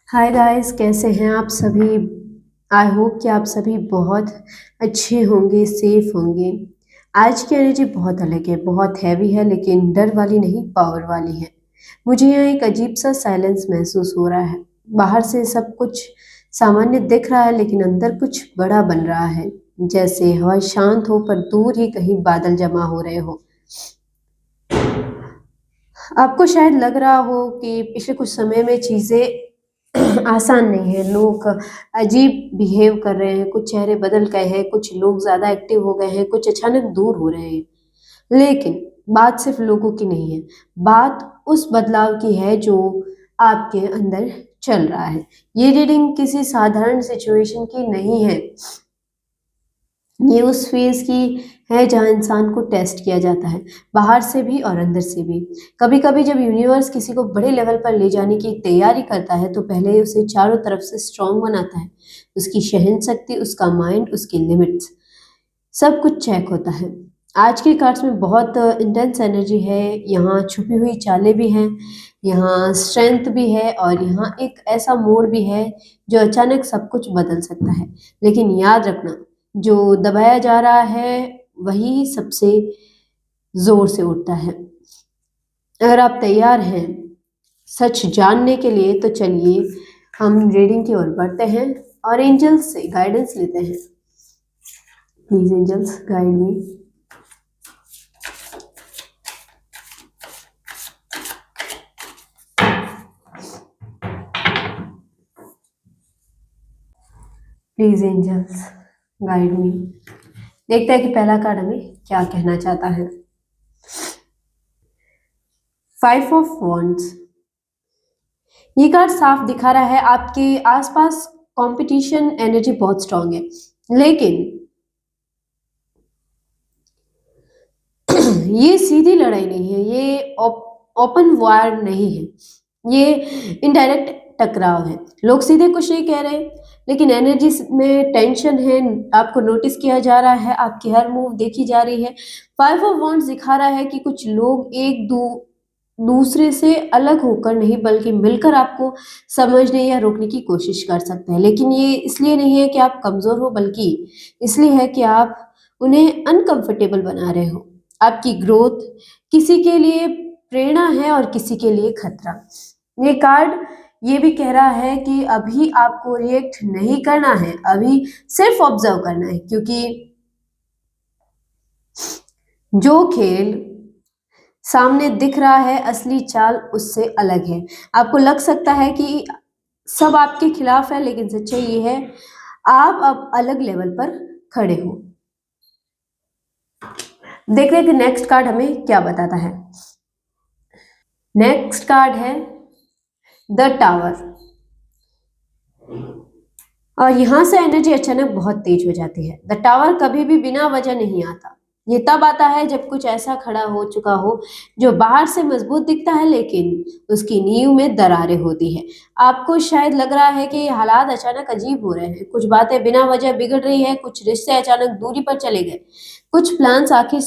Hi guys, कैसे हैं आप सभी। आई होप कि आप सभी बहुत अच्छे होंगे, सेफ होंगे। आज की एनर्जी बहुत अलग है, बहुत हैवी है, लेकिन डर वाली नहीं, पावर वाली है। मुझे यहाँ एक अजीब सा साइलेंस महसूस हो रहा है। बाहर से सब कुछ सामान्य दिख रहा है, लेकिन अंदर कुछ बड़ा बन रहा है। जैसे हवा शांत हो, पर दूर ही कहीं बादल जमा हो रहे हो। आपको शायद लग रहा हो कि पिछले कुछ समय में चीजें आसान नहीं है। लोग अजीब बिहेव कर रहे हैं, कुछ चेहरे बदल गए हैं, कुछ लोग ज्यादा एक्टिव हो गए हैं, कुछ अचानक दूर हो रहे हैं। लेकिन बात सिर्फ लोगों की नहीं है, बात उस बदलाव की है जो आपके अंदर चल रहा है। ये रीडिंग किसी साधारण सिचुएशन की नहीं है। ये उस फेज की है जहाँ इंसान को टेस्ट किया जाता है, बाहर से भी और अंदर से भी। कभी कभी जब यूनिवर्स किसी को बड़े लेवल पर ले जाने की तैयारी करता है, तो पहले उसे चारों तरफ से स्ट्रांग बनाता है। उसकी सहन शक्ति, उसका माइंड, उसकी लिमिट्स, सब कुछ चेक होता है। आज के कार्ड्स में बहुत इंटेंस एनर्जी है। यहाँ छुपी हुई चालें भी हैं, यहाँ स्ट्रेंथ भी है, और यहाँ एक ऐसा मोड़ भी है जो अचानक सब कुछ बदल सकता है। लेकिन याद रखना, जो दबाया जा रहा है वही सबसे जोर से उठता है। अगर आप तैयार हैं सच जानने के लिए, तो चलिए हम रीडिंग की ओर बढ़ते हैं और एंजल्स से गाइडेंस लेते हैं। Please angels guide me. Please angels guide me. देखते हैं कि पहला कार्ड हमें क्या कहना चाहता है। 5 ऑफ वॉन्ड्स। ये कार्ड साफ दिखा रहा है आपके आसपास कंपटीशन एनर्जी बहुत स्ट्रांग है, लेकिन ये सीधी लड़ाई नहीं है, ये ओपन वार नहीं है, ये इनडायरेक्ट टकराव है। लोग सीधे कुछ नहीं कह रहे, लेकिन एनर्जी में टेंशन है। आपको नोटिस किया जा रहा है, आपकी हर मूव देखी जा रही है। 5 ऑफ वॉन्ड्स दिखा रहा है कि कुछ लोग दूसरे से अलग होकर नहीं, बल्कि मिलकर आपको समझने या रोकने की कोशिश कर सकते हैं। लेकिन ये इसलिए नहीं है कि आप कमजोर हो, बल्कि इसलिए है कि आप उन्हें अनकंफर्टेबल बना रहे हो। आपकी ग्रोथ किसी के लिए प्रेरणा है और किसी के लिए खतरा। ये कार्ड ये भी कह रहा है कि अभी आपको रिएक्ट नहीं करना है, अभी सिर्फ ऑब्जर्व करना है, क्योंकि जो खेल सामने दिख रहा है, असली चाल उससे अलग है। आपको लग सकता है कि सब आपके खिलाफ है, लेकिन सच्चाई ये है, आप अब अलग लेवल पर खड़े हो। देखते हैं कि नेक्स्ट कार्ड हमें क्या बताता है। नेक्स्ट कार्ड है द टावर, और यहां से एनर्जी अचानक बहुत तेज हो जाती है। द टावर कभी भी बिना वजह नहीं आता। ये तब आता है जब कुछ ऐसा खड़ा हो चुका हो जो बाहर से मजबूत दिखता है, लेकिन उसकी नींव में दरारें होती है। आपको शायद लग रहा है कि ये हालात अचानक अजीब हो रहे हैं, कुछ बातें बिना वजह बिगड़ रही है, कुछ रिश्ते अचानक दूरी पर चले गए, कुछ प्लान्स आखिरी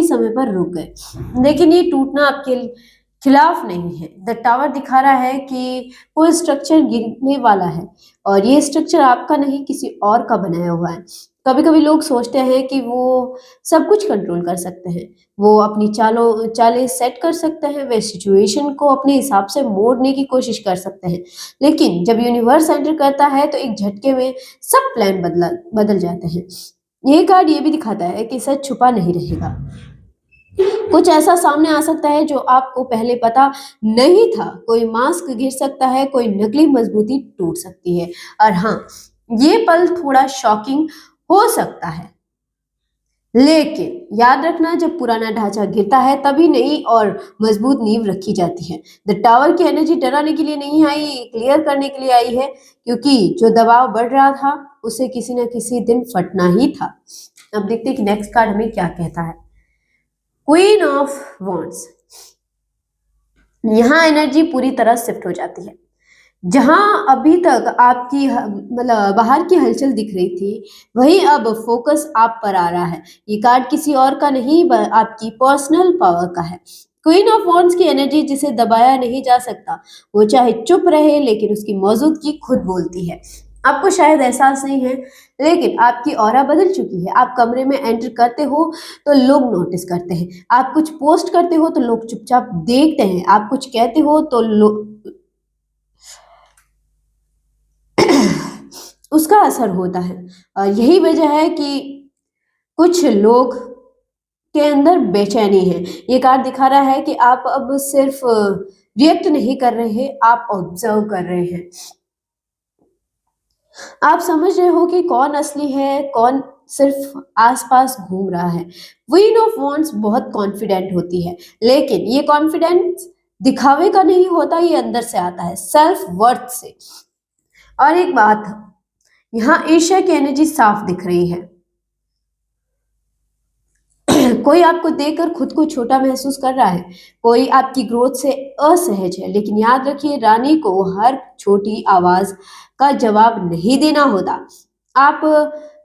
समय पर रुक गए। लेकिन ये टूटना आपके खिलाफ नहीं है। द टावर दिखा रहा है कि कोई स्ट्रक्चर गिरने वाला है, और ये स्ट्रक्चर आपका नहीं, किसी और का बनाया हुआ है। कभी कभी लोग सोचते हैं कि वो सब कुछ कंट्रोल कर सकते हैं, वो अपनी चालें सेट कर सकते हैं, वे सिचुएशन को अपने हिसाब से मोड़ने की कोशिश कर सकते हैं। लेकिन जब यूनिवर्स एंटर करता है, तो एक झटके में सब प्लान बदल जाते हैं। ये कार्ड ये भी दिखाता है कि सच छुपा नहीं रहेगा। कुछ ऐसा सामने आ सकता है जो आपको पहले पता नहीं था। कोई मास्क गिर सकता है, कोई नकली मजबूती टूट सकती है। और हाँ, ये पल थोड़ा शॉकिंग हो सकता है, लेकिन याद रखना, जब पुराना ढांचा गिरता है, तभी नई और मजबूत नींव रखी जाती है। द टावर की एनर्जी डराने के लिए नहीं आई, क्लियर करने के लिए आई है, क्योंकि जो दबाव बढ़ रहा था उसे किसी न किसी दिन फटना ही था। अब देखते हैं कि नेक्स्ट कार्ड हमें क्या कहता है। Queen of wands. यहाँ एनर्जी पूरी तरह शिफ्ट हो जाती है। जहां अभी तक आपकी मतलब बाहर की हलचल दिख रही थी, वही अब फोकस आप पर आ रहा है। ये कार्ड किसी और का नहीं, आपकी पर्सनल पावर का है। क्वीन ऑफ वॉन्ड्स की एनर्जी जिसे दबाया नहीं जा सकता, वो चाहे चुप रहे लेकिन उसकी मौजूदगी खुद बोलती है। आपको शायद एहसास नहीं है, लेकिन आपकी ऑरा बदल चुकी है। आप कमरे में एंटर करते हो तो लोग नोटिस करते हैं, आप कुछ पोस्ट करते हो तो लोग चुपचाप देखते हैं, आप कुछ कहते हो तो लोग उसका असर होता है। और यही वजह है कि कुछ लोग के अंदर बेचैनी है। ये कार्ड दिखा रहा है कि आप अब सिर्फ रिएक्ट नहीं कर रहे, आप ऑब्जर्व कर रहे हैं। आप समझ रहे हो कि कौन असली है, कौन सिर्फ आसपास घूम रहा है। क्वीन ऑफ वॉन्ड्स बहुत कॉन्फिडेंट होती है, लेकिन ये कॉन्फिडेंस दिखावे का नहीं होता, ये अंदर से आता है, सेल्फ वर्थ से। और एक बात, यहाँ ईर्ष्या की एनर्जी साफ दिख रही है। कोई आपको देखकर खुद को छोटा महसूस कर रहा है, कोई आपकी ग्रोथ से असहज है, लेकिन याद रखिए रानी को हर छोटी आवाज का जवाब नहीं देना होता। आप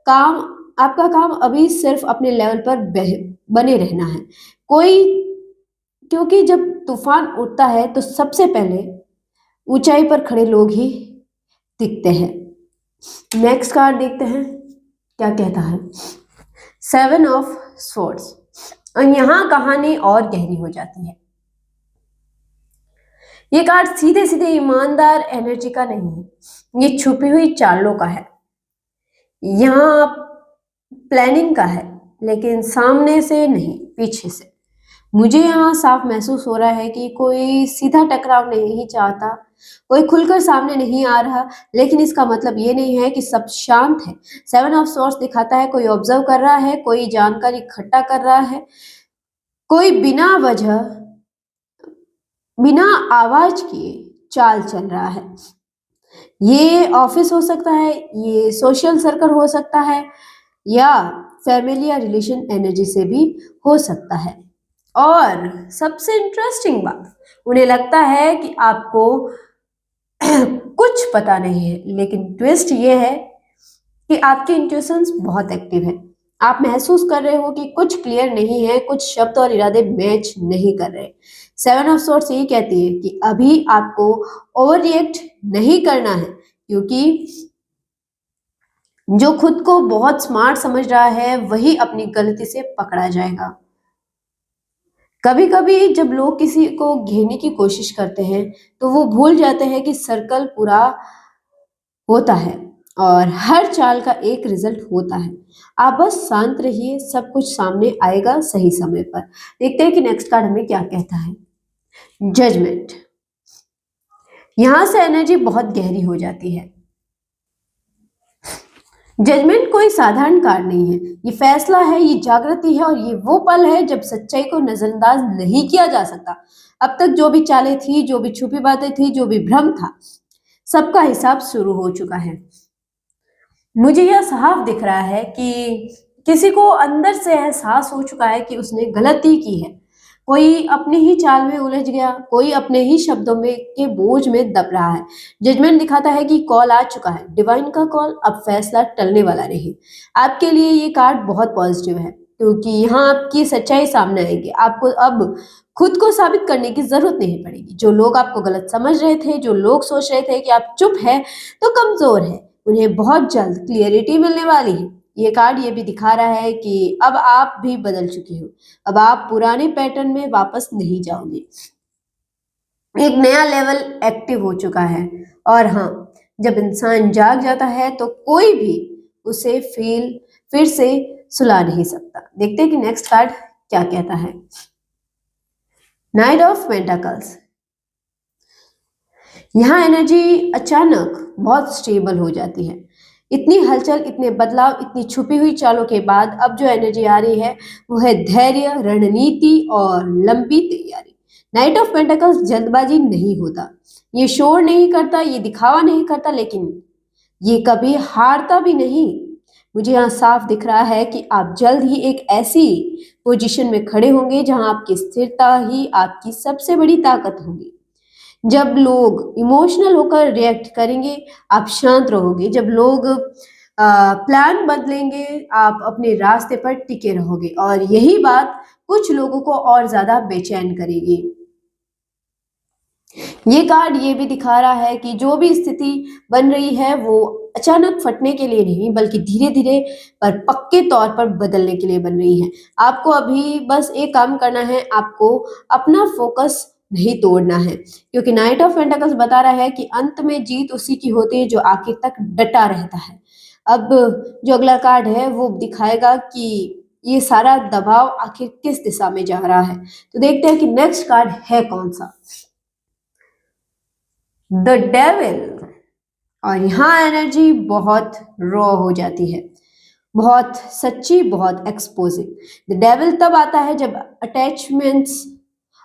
काम आपका काम अभी सिर्फ अपने लेवल पर बने रहना है। कोई क्योंकि जब तूफान उठता है तो सबसे पहले ऊंचाई पर खड़े लोग ही दिखते हैं। नेक्स्ट कार्ड देखते हैं क्या कहता है। Seven of swords. और यहाँ कहानी और गहरी हो जाती है। ये कार्ड सीधे सीधे ईमानदार एनर्जी का नहीं है, ये छुपी हुई चालों का है। यहाँ प्लानिंग का है, लेकिन सामने से नहीं, पीछे से। मुझे यहाँ साफ महसूस हो रहा है कि कोई सीधा टकराव नहीं चाहता, कोई खुलकर सामने नहीं आ रहा, लेकिन इसका मतलब ये नहीं है कि सब शांत है। सेवन ऑफ सोर्स दिखाता है कोई ऑब्जर्व कर रहा है, कोई जानकारी इकट्ठा कर रहा है, कोई बिना वजह, बिना आवाज किए चाल चल रहा है। ये ऑफिस हो सकता है, ये सोशल सर्कल हो सकता है, या फैमिली या रिलेशन एनर्जी से भी हो सकता है। और सबसे इंटरेस्टिंग बात, उन्हें लगता है कि आपको कुछ पता नहीं है, लेकिन ट्विस्ट ये है कि आपके इंट्यूशंस बहुत एक्टिव है। आप महसूस कर रहे हो कि कुछ क्लियर नहीं है, कुछ शब्द और इरादे मैच नहीं कर रहे। सेवन ऑफ सोर्ड्स यही कहती है कि अभी आपको ओवर रिएक्ट नहीं करना है, क्योंकि जो खुद को बहुत स्मार्ट समझ रहा है वही अपनी गलती से पकड़ा जाएगा। कभी कभी जब लोग किसी को घेरने की कोशिश करते हैं तो वो भूल जाते हैं कि सर्कल पूरा होता है और हर चाल का एक रिजल्ट होता है। आप बस शांत रहिए, सब कुछ सामने आएगा सही समय पर। देखते हैं कि नेक्स्ट कार्ड हमें क्या कहता है। जजमेंट। यहां से एनर्जी बहुत गहरी हो जाती है। जजमेंट कोई साधारण कार्ड नहीं है, ये फैसला है, ये जागृति है, और ये वो पल है जब सच्चाई को नजरअंदाज नहीं किया जा सकता। अब तक जो भी चालें थी, जो भी छुपी बातें थी, जो भी भ्रम था, सबका हिसाब शुरू हो चुका है। मुझे यह साफ दिख रहा है कि किसी को अंदर से एहसास हो चुका है कि उसने गलती की है। कोई अपनी ही चाल में उलझ गया, कोई अपने ही शब्दों में के बोझ में दब रहा है। जजमेंट दिखाता है कि कॉल आ चुका है, डिवाइन का कॉल, अब फैसला टलने वाला नहीं। आपके लिए ये कार्ड बहुत पॉजिटिव है, क्योंकि यहाँ आपकी सच्चाई सामने आएगी। आपको अब खुद को साबित करने की जरूरत नहीं पड़ेगी। जो लोग आपको गलत समझ रहे थे, जो लोग सोच रहे थे कि आप चुप है तो कमजोर है, उन्हें बहुत जल्द क्लियरिटी मिलने वाली है। ये कार्ड ये भी दिखा रहा है कि अब आप भी बदल चुके हो, अब आप पुराने पैटर्न में वापस नहीं जाओगे। एक नया लेवल एक्टिव हो चुका है। और हाँ, जब इंसान जाग जाता है तो कोई भी उसे फिर से सुला नहीं सकता। देखते हैं कि नेक्स्ट कार्ड क्या कहता है। Night of pentacles. यहाँ एनर्जी अचानक बहुत स्टेबल हो जाती है। इतनी हलचल, इतने बदलाव, इतनी छुपी हुई चालों के बाद अब जो एनर्जी आ रही है वो है धैर्य, रणनीति और लंबी तैयारी। नाइट ऑफ पेंटाकल्स जल्दबाजी नहीं होता, ये शोर नहीं करता, ये दिखावा नहीं करता, लेकिन ये कभी हारता भी नहीं। मुझे यहाँ साफ दिख रहा है कि आप जल्द ही एक ऐसी पोजीशन में खड़े होंगे जहां आपकी स्थिरता ही आपकी सबसे बड़ी ताकत होगी। जब लोग इमोशनल होकर रिएक्ट करेंगे, आप शांत रहोगे। जब लोग प्लान बदलेंगे, आप अपने रास्ते पर टिके रहोगे और यही बात कुछ लोगों को और ज़्यादा बेचैन करेगी। ये कार्ड ये भी दिखा रहा है कि जो भी स्थिति बन रही है वो अचानक फटने के लिए नहीं बल्कि धीरे-धीरे पर पक्के तौर पर बदलने के लिए बन रही है। आपको अभी बस एक काम करना है, आपको अपना फ़ोकस नहीं तोड़ना है क्योंकि नाइट ऑफ पेंटाकल्स बता रहा है कि अंत में जीत उसी की होती है जो आखिर तक डटा रहता है। अब जो अगला कार्ड है वो दिखाएगा कि ये सारा दबाव आखिर किस दिशा में जा रहा है। तो देखते हैं कि नेक्स्ट कार्ड है कौन-सा? The devil. और यहाँ एनर्जी बहुत रॉ हो जाती है, बहुत सच्ची, बहुत एक्सपोजिंग। द डेविल तब आता है जब अटैचमेंट्स,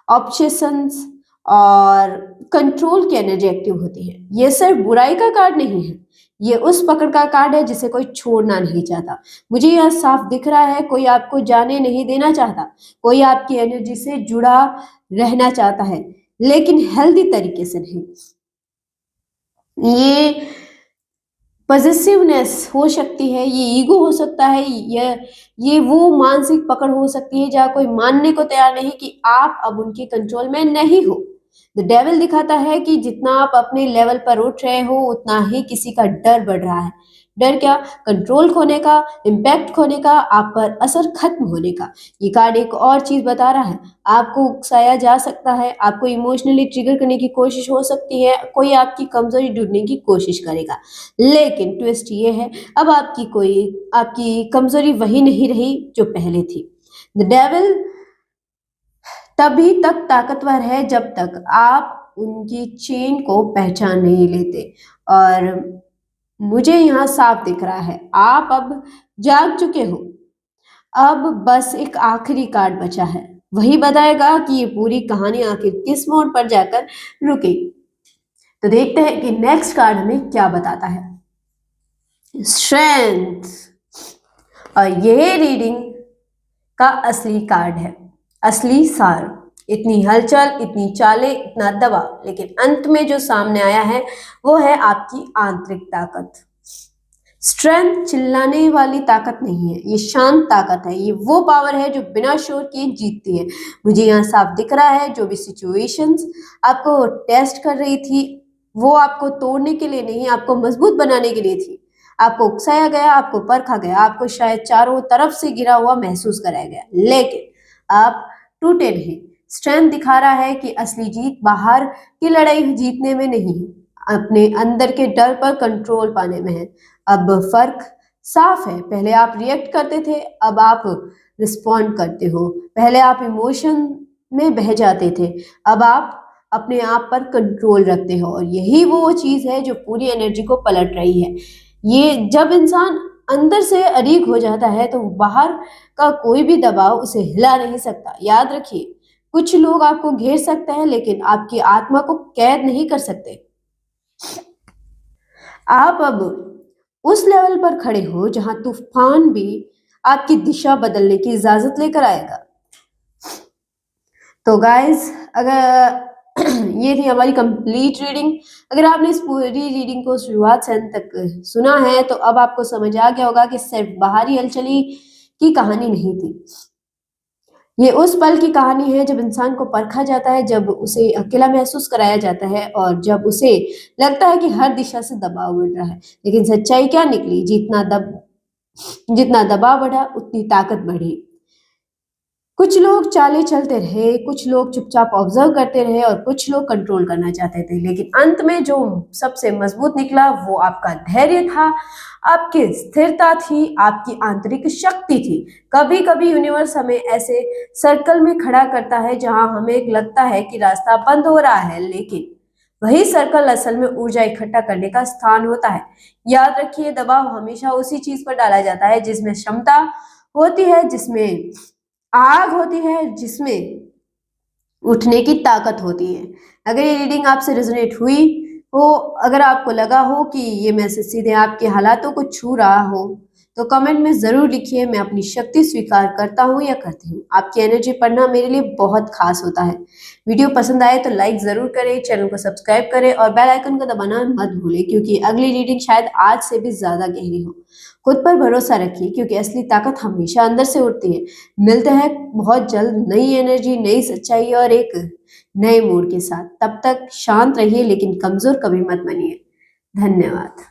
ऑब्सेशंस और कंट्रोल की एनर्जी एक्टिव होती है। ये सिर्फ बुराई का कार्ड नहीं है, ये उस पकड़ का कार्ड है जिसे कोई छोड़ना नहीं चाहता। मुझे यह साफ दिख रहा है, कोई आपको जाने नहीं देना चाहता, कोई आपकी एनर्जी से जुड़ा रहना चाहता है, लेकिन हेल्दी तरीके से नहीं। ये पॉसेसिवनेस हो सकती है, ये ईगो हो सकता है, ये वो मानसिक पकड़ हो सकती है जहाँ कोई मानने को तैयार नहीं कि आप अब उनके कंट्रोल में नहीं हो। द डेविल दिखाता है कि जितना आप अपने लेवल पर उठ रहे हो उतना ही किसी का डर बढ़ रहा है। डर क्या? कंट्रोल खोने का, इम्पैक्ट खोने का, आप पर असर खत्म होने का। ये कार्ड एक और चीज बता रहा है, आपको उकसाया जा सकता है, आपको इमोशनली ट्रिगर करने की कोशिश हो सकती है, कोई आपकी कमजोरी ढूंढने की कोशिश करेगा। लेकिन ट्विस्ट ये है, अब आपकी कमजोरी वही नहीं रही जो पहले थी। द डेविल तभी तक ताकतवर है जब तक आप उनकी चेन को पहचान नहीं लेते। और मुझे यहाँ साफ दिख रहा है, आप अब जाग चुके हो। अब बस एक आखिरी कार्ड बचा है, वही बताएगा कि ये पूरी कहानी आखिर किस मोड़ पर जाकर रुकेगी। तो देखते हैं कि नेक्स्ट कार्ड हमें क्या बताता है। स्ट्रेंथ। और यह रीडिंग का असली कार्ड है, असली सार। इतनी हलचल, इतनी चालें, इतना दबाव, लेकिन अंत में जो सामने आया है वो है आपकी आंतरिक ताकत। स्ट्रेंथ चिल्लाने वाली ताकत नहीं है, ये शांत ताकत है। ये वो पावर है जो बिना शोर किए जीतती है। मुझे यहाँ साफ दिख रहा है, जो भी सिचुएशंस आपको टेस्ट कर रही थी वो आपको तोड़ने के लिए नहीं, आपको मजबूत बनाने के लिए थी। आपको उकसाया गया, आपको परखा गया, आपको शायद चारों तरफ से गिरा हुआ महसूस कराया गया, लेकिन आप टूटे नहीं। स्ट्रेंथ दिखा रहा है कि असली जीत बाहर की लड़ाई जीतने में नहीं है, अपने अंदर के डर पर कंट्रोल पाने में है। अब फर्क साफ है, पहले आप रिएक्ट करते थे, अब आप रिस्पॉन्ड करते हो। पहले आप इमोशन में बह जाते थे, अब आप अपने आप पर कंट्रोल रखते हो। और यही वो चीज़ है जो पूरी एनर्जी को पलट रही है। ये जब इंसान अंदर से अड़ीग हो जाता है तो बाहर का कोई भी दबाव उसे हिला नहीं सकता। याद रखिए, कुछ लोग आपको घेर सकते हैं लेकिन आपकी आत्मा को कैद नहीं कर सकते। आप अब उस लेवल पर खड़े हो जहां तूफान भी आपकी दिशा बदलने की इजाजत लेकर आएगा। तो गाइस, अगर ये थी हमारी कंप्लीट रीडिंग। अगर आपने इस पूरी रीडिंग को शुरुआत से अंत तक सुना है तो अब आपको समझ आ गया होगा कि सिर्फ बाहरी हलचली की कहानी नहीं थी, ये उस पल की कहानी है जब इंसान को परखा जाता है, जब उसे अकेला महसूस कराया जाता है और जब उसे लगता है कि हर दिशा से दबाव बढ़ रहा है। लेकिन सच्चाई क्या निकली? जितना दबाव बढ़ा उतनी ताकत बढ़ी। कुछ लोग चाले चलते रहे, कुछ लोग चुपचाप ऑब्जर्व करते रहे और कुछ लोग कंट्रोल करना चाहते थे, लेकिन अंत में जो सबसे मजबूत निकला वो आपका धैर्य था, आपकी स्थिरता थी, आपकी आंतरिक शक्ति थी। कभी कभी यूनिवर्स हमें ऐसे सर्कल में खड़ा करता है जहां हमें लगता है कि रास्ता बंद हो रहा है, लेकिन वही सर्कल असल में ऊर्जा इकट्ठा करने का स्थान होता है। याद रखिए, दबाव हमेशा उसी चीज पर डाला जाता है जिसमें क्षमता होती है, जिसमें आग होती है, जिसमें उठने की ताकत होती है। अगर ये रीडिंग आपसे रेजोनेट हुई हो, अगर आपको लगा हो कि ये मैसेज सीधे आपके हालातों को छू रहा हो, तो कमेंट में ज़रूर लिखिए, मैं अपनी शक्ति स्वीकार करता हूँ या करती हूँ। आपकी एनर्जी पढ़ना मेरे लिए बहुत खास होता है। वीडियो पसंद आए तो लाइक ज़रूर करें, चैनल को सब्सक्राइब करें और बेल आइकन को दबाना मत भूलें, क्योंकि अगली रीडिंग शायद आज से भी ज़्यादा गहरी हो। खुद पर भरोसा रखिए, क्योंकि असली ताकत हमेशा अंदर से उठती है। मिलते हैं बहुत जल्द नई एनर्जी, नई सच्चाई और एक नए मूड के साथ। तब तक शांत रहिए, लेकिन कमज़ोर कभी मत बनिए। धन्यवाद।